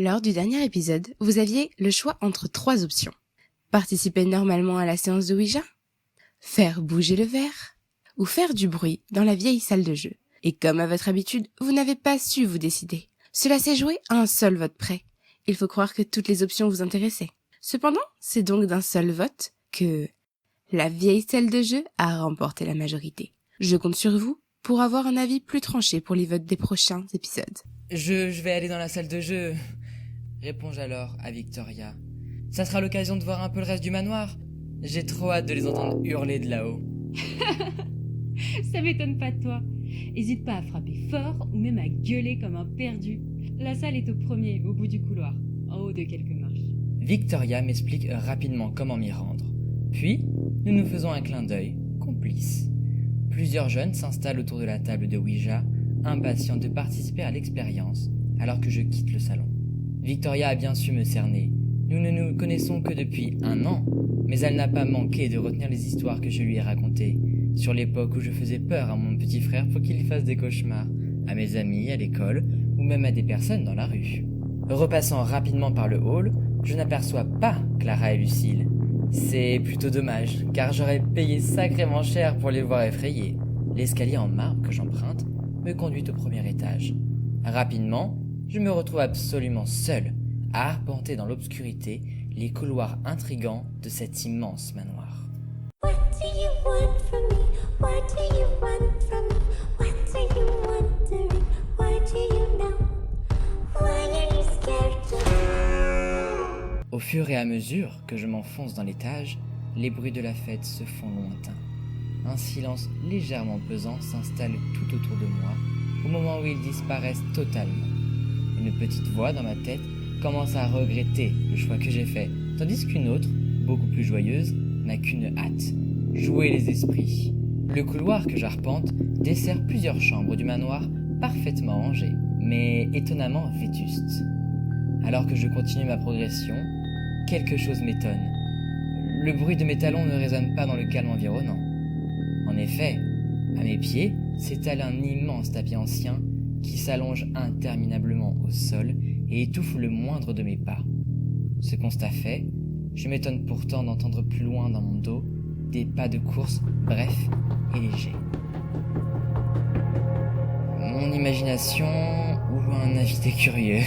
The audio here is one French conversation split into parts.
Lors du dernier épisode, vous aviez le choix entre 3 options. Participer normalement à la séance de Ouija, faire bouger le verre, ou faire du bruit dans la vieille salle de jeu. Et comme à votre habitude, vous n'avez pas su vous décider. Cela s'est joué à un seul vote près. Il faut croire que toutes les options vous intéressaient. Cependant, c'est donc d'un seul vote que la vieille salle de jeu a remporté la majorité. Je compte sur vous pour avoir un avis plus tranché pour les votes des prochains épisodes. Je vais aller dans la salle de jeu, réponds-je alors à Victoria. Ça sera l'occasion de voir un peu le reste du manoir. J'ai trop hâte de les entendre hurler de là-haut. Ça m'étonne pas de toi. Hésite pas à frapper fort ou même à gueuler comme un perdu. La salle est au premier, au bout du couloir, en haut de quelques marches. Victoria m'explique rapidement comment m'y rendre. Puis, nous nous faisons un clin d'œil, complices. Plusieurs jeunes s'installent autour de la table de Ouija, impatients de participer à l'expérience, alors que je quitte le salon. Victoria a bien su me cerner. Nous ne nous connaissons que depuis 1 an, mais elle n'a pas manqué de retenir les histoires que je lui ai racontées, sur l'époque où je faisais peur à mon petit frère pour qu'il fasse des cauchemars, à mes amis, à l'école, ou même à des personnes dans la rue. Repassant rapidement par le hall, je n'aperçois pas Clara et Lucille. C'est plutôt dommage, car j'aurais payé sacrément cher pour les voir effrayés. L'escalier en marbre que j'emprunte me conduit au premier étage. Rapidement, je me retrouve absolument seul, à arpenter dans l'obscurité les couloirs intrigants de cet immense manoir. What do you want from me? What do you want from me? What are you wondering? Why do you know? Why are you scared to know? Au fur et à mesure que je m'enfonce dans l'étage, les bruits de la fête se font lointains. Un silence légèrement pesant s'installe tout autour de moi, au moment où ils disparaissent totalement. Une petite voix dans ma tête commence à regretter le choix que j'ai fait, tandis qu'une autre, beaucoup plus joyeuse, n'a qu'une hâte, jouer les esprits. Le couloir que j'arpente dessert plusieurs chambres du manoir parfaitement rangées, mais étonnamment vétustes. Alors que je continue ma progression, quelque chose m'étonne. Le bruit de mes talons ne résonne pas dans le calme environnant. En effet, à mes pieds s'étale un immense tapis ancien qui s'allonge interminablement au sol et étouffe le moindre de mes pas. Ce constat fait, je m'étonne pourtant d'entendre plus loin dans mon dos des pas de course brefs et légers. Mon imagination ou un invité curieux.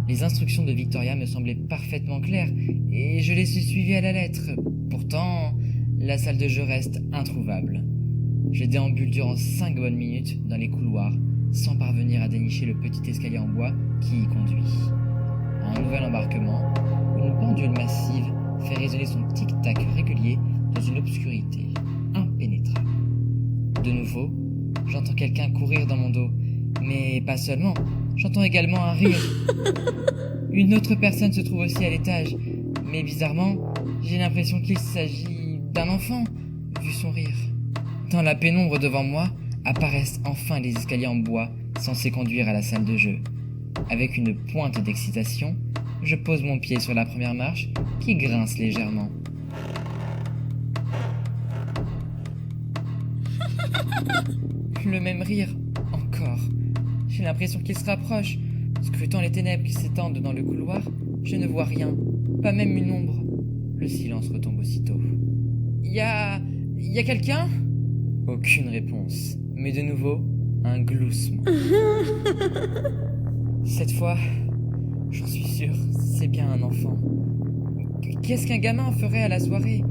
Les instructions de Victoria me semblaient parfaitement claires et je les ai suivies à la lettre. Pourtant, la salle de jeu reste introuvable. Je déambule durant 5 bonnes minutes dans les couloirs sans parvenir à dénicher le petit escalier en bois qui y conduit. À un nouvel embarquement, une pendule massive fait résonner son tic-tac régulier dans une obscurité impénétrable. De nouveau, j'entends quelqu'un courir dans mon dos, mais pas seulement, j'entends également un rire. Une autre personne se trouve aussi à l'étage, mais bizarrement, j'ai l'impression qu'il s'agit d'un enfant, vu son rire. Dans la pénombre devant moi, apparaissent enfin les escaliers en bois censés conduire à la salle de jeu. Avec une pointe d'excitation, je pose mon pied sur la première marche qui grince légèrement. Le même rire, encore. J'ai l'impression qu'il se rapproche. Scrutant les ténèbres qui s'étendent dans le couloir, je ne vois rien, pas même une ombre. Le silence retombe aussitôt. Y a quelqu'un ? Aucune réponse, mais de nouveau, un gloussement. Cette fois, j'en suis sûr, c'est bien un enfant. Qu'est-ce qu'un gamin ferait à la soirée ?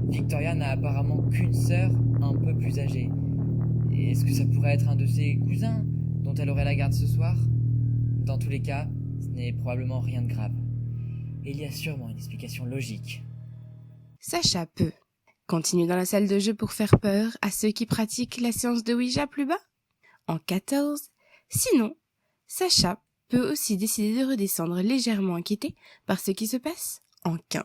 Victoria n'a apparemment qu'une sœur un peu plus âgée. Est-ce que ça pourrait être un de ses cousins dont elle aurait la garde ce soir ? Dans tous les cas, ce n'est probablement rien de grave. Et il y a sûrement une explication logique. Sacha peut continuer dans la salle de jeu pour faire peur à ceux qui pratiquent la séance de Ouija plus bas, en 14. Sinon, Sacha peut aussi décider de redescendre légèrement inquiété par ce qui se passe en 15.